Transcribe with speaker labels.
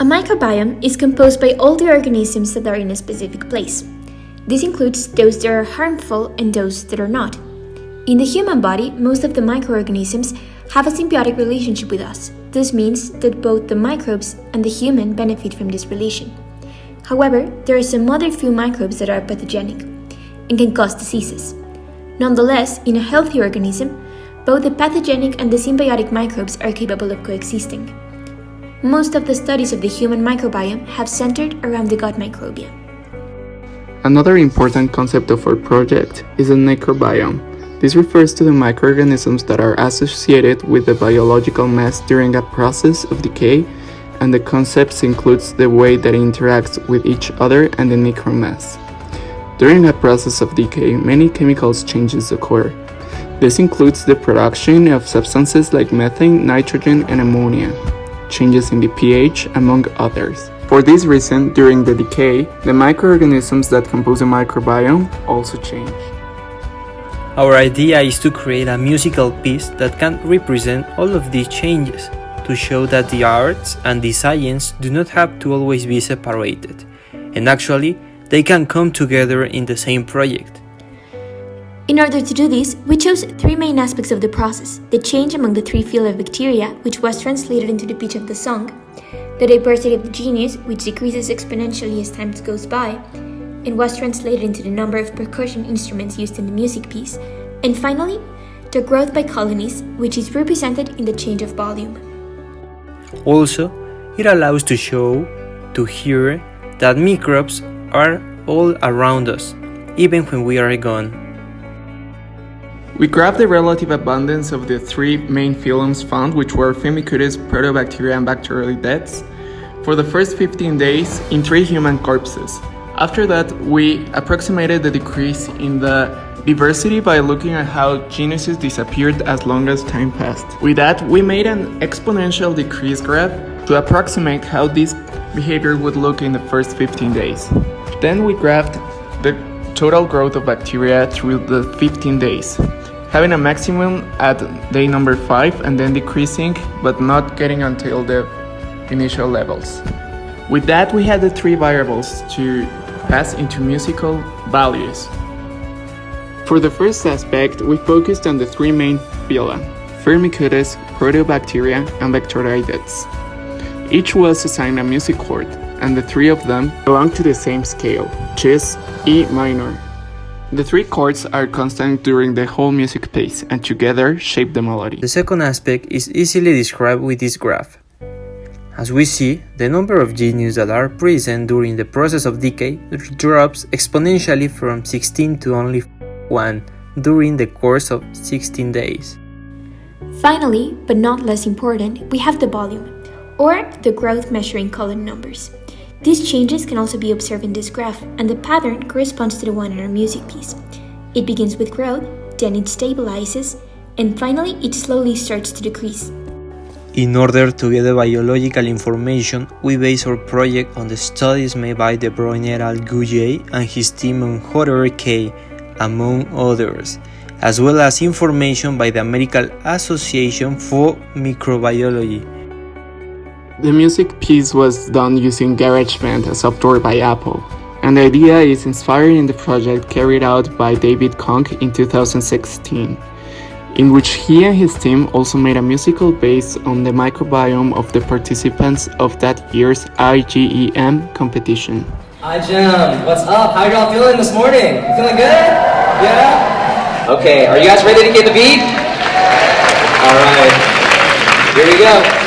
Speaker 1: A microbiome is composed by all the organisms that are in a specific place. This includes those that are harmful and those that are not. In the human body, most of the microorganisms have a symbiotic relationship with us. This means that both the microbes and the human benefit from this relation. However, there are some other few microbes that are pathogenic and can cause diseases. Nonetheless, in a healthy organism, both the pathogenic and the symbiotic microbes are capable of coexisting. Most of the studies of the human microbiome have centered around the gut microbiome.
Speaker 2: Another important concept of our project is a necrobiome. This refers to the microorganisms that are associated with the biological mass during a process of decay, and the concept includes the way that it interacts with each other and the necromass. During a process of decay, many chemical changes occur. This includes the production of substances like methane, nitrogen, and ammonia, changes in the pH, among others. For this reason, during the decay, the microorganisms that compose the microbiome also change.
Speaker 3: Our idea is to create a musical piece that can represent all of these changes, to show that the arts and the science do not have to always be separated, and actually, they can come together in the same project.
Speaker 1: In order to do this, we chose three main aspects of the process: the change among the three phyla of bacteria, which was translated into the pitch of the song, the diversity of the genus, which decreases exponentially as time goes by, and was translated into the number of percussion instruments used in the music piece, and finally, the growth by colonies, which is represented in the change of volume.
Speaker 3: Also, it allows to show, to hear, that microbes are all around us, even when we are gone.
Speaker 2: We grabbed the relative abundance of the three main phylums found, which were Firmicutes, Proteobacteria, and Bacteroidetes, for the first 15 days in 3 human corpses. After that, we approximated the decrease in the diversity by looking at how genuses disappeared as long as time passed. With that, we made an exponential decrease graph to approximate how this behavior would look in the first 15 days. Then we graphed the total growth of bacteria through the 15 days, having a maximum at day number 5 and then decreasing, but not getting until the initial levels. With that, we had the 3 variables to pass into musical values. For the first aspect, we focused on the 3 main phyla: Firmicutes, Proteobacteria, and Bacteroidetes. Each was assigned a music chord, and the 3 of them belong to the same scale, which is E minor. The 3 chords are constant during the whole music piece, and together shape the melody.
Speaker 3: The second aspect is easily described with this graph. As we see, the number of genus that are present during the process of decay drops exponentially from 16 to only 1 during the course of 16 days.
Speaker 1: Finally, but not less important, we have the volume, or the growth measuring column numbers. These changes can also be observed in this graph, and the pattern corresponds to the one in our music piece. It begins with growth, then it stabilizes, and finally it slowly starts to decrease.
Speaker 3: In order to get the biological information, we base our project on the studies made by De Bruyne et al. Gouillet and his team on Hodder K, among others, as well as information by the American Association for Microbiology.
Speaker 2: The music piece was done using GarageBand, a software by Apple, and the idea is inspired in the project carried out by David Kong in 2016, in which he and his team also made a musical based on the microbiome of the participants of that year's IGEM competition.
Speaker 4: Hi Jim, what's up? How y'all feeling this morning? You feeling good? Yeah? Okay, are you guys ready to get the beat? Alright, here we go.